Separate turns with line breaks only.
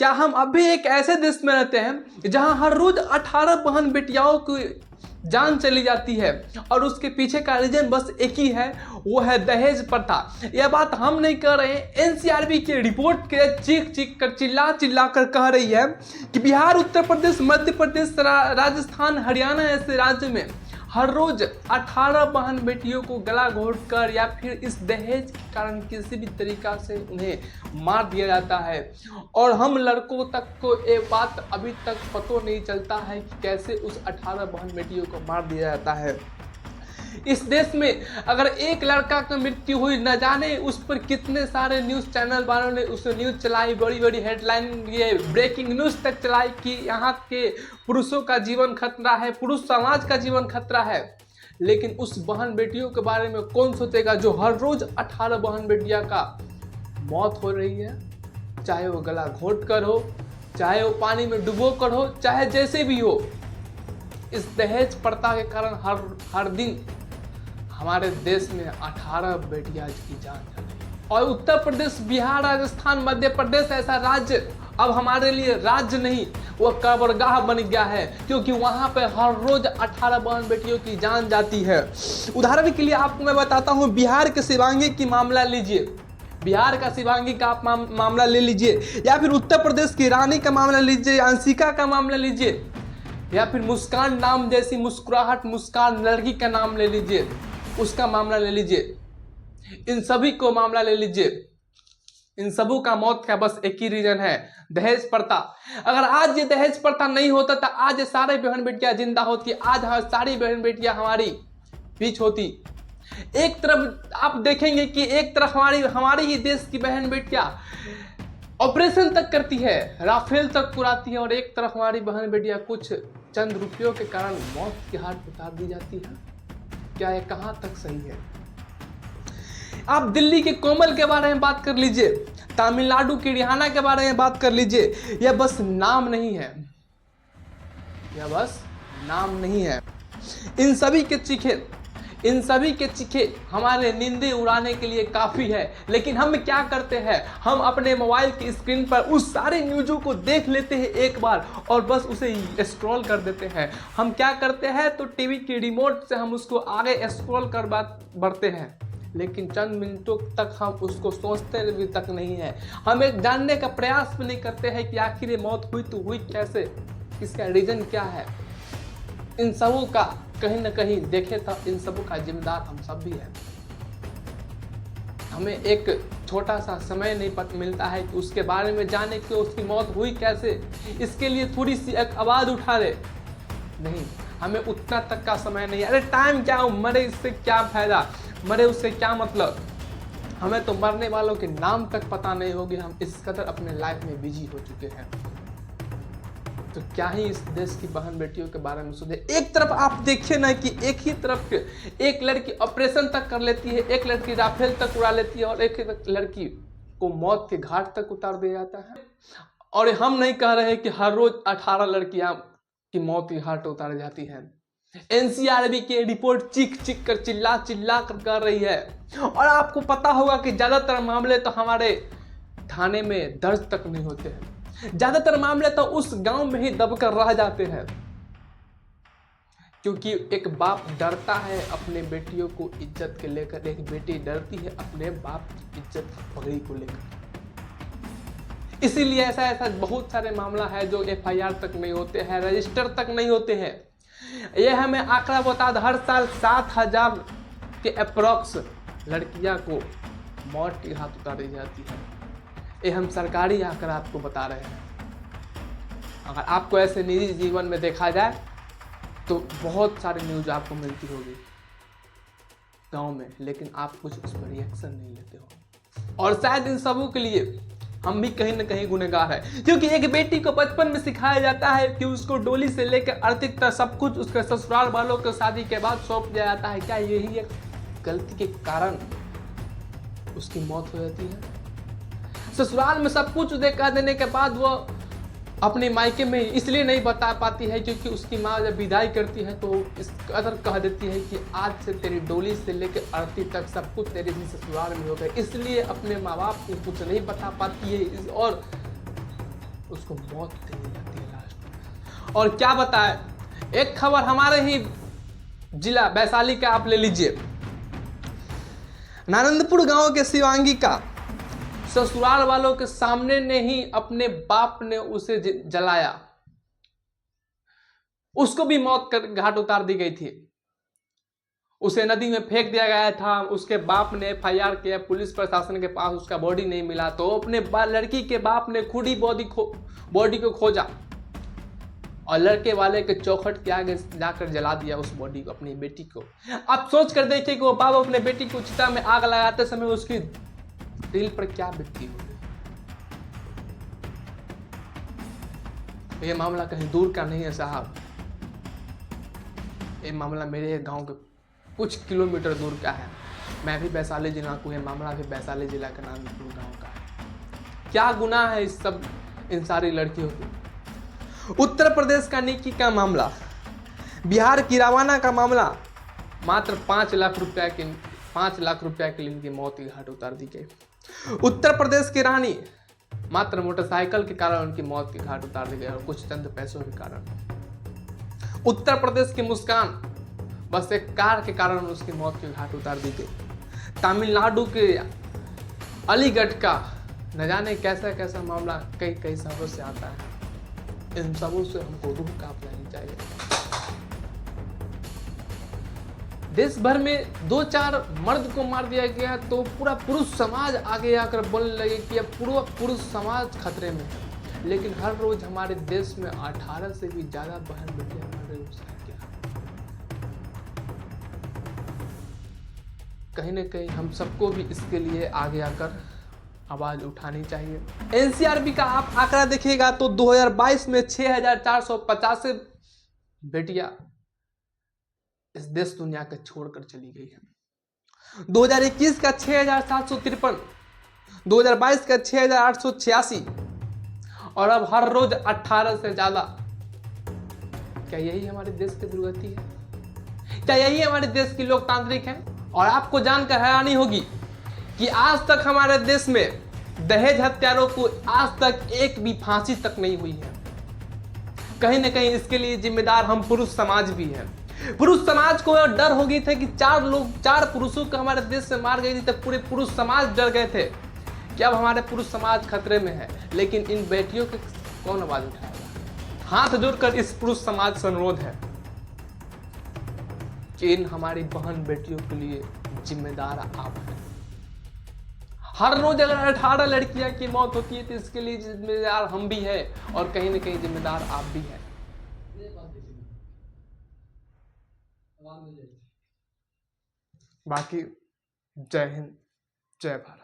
क्या हम अभी एक ऐसे देश में रहते हैं जहां हर रोज 18 बहन बेटियाओं की जान चली जाती है और उसके पीछे का रीजन बस एक ही है, वो है दहेज प्रथा। यह बात हम नहीं कह रहे हैं, एनसीआरबी की रिपोर्ट के चीख चीख कर चिल्ला चिल्ला कर कह रही है कि बिहार, उत्तर प्रदेश, मध्य प्रदेश, राजस्थान, हरियाणा ऐसे राज्य में हर रोज 18 बहन बेटियों को गला घोट कर या फिर इस दहेज के कारण किसी भी तरीका से उन्हें मार दिया जाता है। और हम लड़कों तक को ये बात अभी तक पता नहीं चलता है कि कैसे उस 18 बहन बेटियों को मार दिया जाता है। इस देश में अगर एक लड़का की मृत्यु हुई, न जाने उस पर कितने सारे न्यूज़ चैनल वालों ने उस न्यूज़ चलाई, बड़ी बड़ी हेडलाइन, ये ब्रेकिंग न्यूज़ तक चलाई कि यहाँ के पुरुषों का जीवन खतरा है, पुरुष समाज का जीवन खतरा है। लेकिन उस बहन बेटियों के बारे में कौन सोचेगा जो हर रोज 18 बहन बेटियां का मौत हो रही है, चाहे वो गला घोट कर हो, चाहे वो पानी में डुबो कर हो, चाहे जैसे भी हो। इस दहेज प्रथा के कारण हर दिन हमारे देश में 18 बेटियां की जान जा रही है। और उत्तर प्रदेश, बिहार, राजस्थान, मध्य प्रदेश ऐसा राज्य अब हमारे लिए राज्य नहीं, वो कब्रगाह बन गया है, क्योंकि वहां पे हर रोज 18 बहन बेटियों की जान जाती है। उदाहरण के लिए आपको मैं बताता हूँ, बिहार के शिवांगी की मामला लीजिए, बिहार का शिवांगी का आप मामला ले लीजिए, या फिर उत्तर प्रदेश की रानी का मामला लीजिए, अंशिका का मामला लीजिए, या फिर मुस्कान नाम जैसी मुस्कुराहट मुस्कान लड़की का नाम ले लीजिए, उसका मामला ले लीजिए, इन सभी को मामला ले लीजिए। इन सबों का मौत का बस एक ही रीजन है, दहेज प्रथा। अगर आज ये दहेज प्रथा नहीं होता तो आज ये सारे बहन बेटियां जिंदा होती, आज सारी बहन बेटियां हमारी बीच होती। एक तरफ आप देखेंगे कि एक तरफ हमारी ही देश की बहन बेटियां ऑपरेशन तक करती है, राफेल तक उड़ाती है, और एक तरफ हमारी बहन बेटियां कुछ चंद रुपयों के कारण मौत के घाट उतार दी जाती है। क्या ये कहां तक सही है? आप दिल्ली के कोमल के बारे में बात कर लीजिए, तमिलनाडु की रिहाना के बारे में बात कर लीजिए, यह बस नाम नहीं है, यह बस नाम नहीं है। इन सभी के चीखे हमारे नींदें उड़ाने के लिए काफ़ी है। लेकिन हम क्या करते हैं, हम अपने मोबाइल की स्क्रीन पर उस सारे न्यूज़ों को देख लेते हैं एक बार और बस उसे स्क्रॉल कर देते हैं। हम क्या करते हैं तो टीवी की रिमोट से हम उसको आगे स्क्रॉल कर बढ़ते हैं, लेकिन चंद मिनटों तक हम उसको सोचते भी तक नहीं है। हम एक जानने का प्रयास भी नहीं करते हैं कि आखिर ये मौत हुई तो हुई कैसे, इसका रीज़न क्या है। इन सबों का कहीं ना कहीं देखे तो इन सबों का जिम्मेदार हम सब भी हैं। हमें एक छोटा सा समय नहीं मिलता है कि उसके बारे में जाने कि उसकी मौत हुई कैसे, इसके लिए थोड़ी सी एक आवाज़ उठा ले, नहीं, हमें उतना तक का समय नहीं। अरे टाइम क्या हो, मरे इससे क्या फायदा, मरे उससे क्या मतलब। हमें तो मरने वालों के नाम तक पता नहीं होगी, हम इस कदर अपने लाइफ में बिजी हो चुके हैं। तो क्या ही इस देश की बहन बेटियों के बारे में सोचे। एक तरफ आप देखिए ना कि एक ही तरफ एक लड़की ऑपरेशन तक कर लेती है, एक लड़की राफेल तक उड़ा लेती है, और एक लड़की को मौत के घाट तक उतार दिया जाता है। और हम नहीं कह रहे कि हर रोज 18 लड़कियां की मौत के घाट उतारी जाती हैं। एनसीआरबी की रिपोर्ट चीख चीख कर चिल्ला चिल्ला कर रही है। और आपको पता होगा कि ज्यादातर मामले तो हमारे थाने में दर्ज तक नहीं होते हैं, ज्यादातर मामले तो उस गांव में ही दबकर रह जाते हैं, क्योंकि एक बाप डरता है अपने बेटियों को इज्जत के लेकर, एक बेटी डरती है अपने बाप की इज्जत पगड़ी को लेकर। इसीलिए ऐसा बहुत सारे मामला है जो एफआईआर तक नहीं होते हैं, रजिस्टर तक नहीं होते हैं। यह हमें आंकड़ा बता, हर साल 7000 के अप्रॉक्स लड़कियां को मौत के घाट उतारी जाती है। ये हम सरकारी आंकड़ा आपको बता रहे हैं। अगर आपको ऐसे निजी जीवन में देखा जाए तो बहुत सारी न्यूज आपको मिलती होगी गांव में, लेकिन आप कुछ उस पर रिएक्शन नहीं लेते हो। और शायद इन सबों के लिए हम भी कहीं ना कहीं गुनहगार है, क्योंकि एक बेटी को बचपन में सिखाया जाता है कि उसको डोली से लेकर आर्थिक तक सब कुछ उसके ससुराल वालों को शादी के बाद सौंप दिया जाता है। क्या यही एक गलती के कारण उसकी मौत हो जाती है? ससुराल में सब कुछ देखा देने के बाद वो अपने मायके में इसलिए नहीं बता पाती है क्योंकि उसकी माँ जब विदाई करती है तो इस कदर कह देती है कि आज से तेरी डोली से लेकर आरती तक सब कुछ तेरे ही ससुराल में हो गए, इसलिए अपने माँ बाप को कुछ नहीं बता पाती है। और उसको मौत दे दी जाती है लास्ट में। और क्या बताए, एक खबर हमारे ही जिला वैशाली का आप ले लीजिए। नारंदपुर गांव के शिवांगी का ससुराल वालों के सामने ने ही अपने बाप ने उसे जलाया, उसको भी मौत कर घाट उतार दी गई थी। उसे नदी में फेंक दिया गया था। उसके बाप ने FIR किया, पुलिस प्रशासन के पास उसका बॉडी नहीं मिला, तो अपने लड़की के बाप ने खुद ही बॉडी को खोजा और लड़के वाले के चौखट के आगे जाकर जला दिया उस बॉडी को, अपनी बेटी को। आप सोच कर देखिए कि वो बाप अपने बेटी को चिता में आग लगाते समय उसकी दिल पर क्या बीतती होगी। ये मामला कहीं दूर का नहीं है साहब, ये मामला मेरे गांव के कुछ किलोमीटर दूर का है। मैं भी वैशाली जिला को, ये मामला भी वैशाली जिला का नारंदपुर गांव का है। क्या गुनाह है इन सारी लड़कियों को। उत्तर प्रदेश का निकी का मामला, बिहार की रवाना का मामला, मात्र 5 लाख रुपया के लिए इनकी मौत की घाट उतार दी गई। उत्तर प्रदेश की रानी, मात्र मोटरसाइकिल के कारण उनकी मौत की घाट उतार दी गई और कुछ चंद पैसों के कारण। उत्तर प्रदेश की मुस्कान, बस एक कार के कारण उसकी मौत की घाट उतार दी गई। तमिलनाडु के अलीगढ़ का न जाने कैसा कैसा मामला कई सालों से आता है। इन सबों से हमको रूह कांप लेनी चाहिए। देश भर में 2-4 मर्द को मार दिया गया तो पूरा पुरुष समाज आगे आकर बोलने लगे कि अब पूरा पुरुष समाज खतरे में है। लेकिन हर रोज हमारे देश में 18 से भी ज्यादा बहन बेटियां मर रही, उसका क्या? कहीं ना कहीं हम सबको भी इसके लिए आगे आकर आवाज उठानी चाहिए। NCRB का आप आंकड़ा देखिएगा तो 2022 में 6450 बेटियां इस देश दुनिया को छोड़कर चली गई है। 2021 का 6753, 2022 का 6886 और अब हर रोज 18 से ज्यादा। क्या यही हमारे देश की दुर्गति है? क्या यही हमारे देश की लोकतांत्रिक है? और आपको जानकर हैरानी होगी कि आज तक हमारे देश में दहेज हत्यारों को आज तक एक भी फांसी तक नहीं हुई है। कहीं ना कहीं इसके लिए जिम्मेदार हम पुरुष समाज भी हैं। पुरुष समाज को डर हो गई थे कि 4 पुरुषों को हमारे देश से मार गई थी, तब पूरे पुरुष समाज डर गए थे कि अब हमारे पुरुष समाज खतरे में है। लेकिन इन बेटियों के कौन आवाज उठाएगा? हाथ जोड़कर इस पुरुष समाज से अनुरोध है कि इन हमारी बहन बेटियों के लिए जिम्मेदार आप हैं। हर रोज अगर 18 लड़कियां की मौत होती है तो इसके लिए जिम्मेदार हम भी हैं और कहीं ना कहीं जिम्मेदार आप भी हैं। बाकी जय हिंद, जय भारत।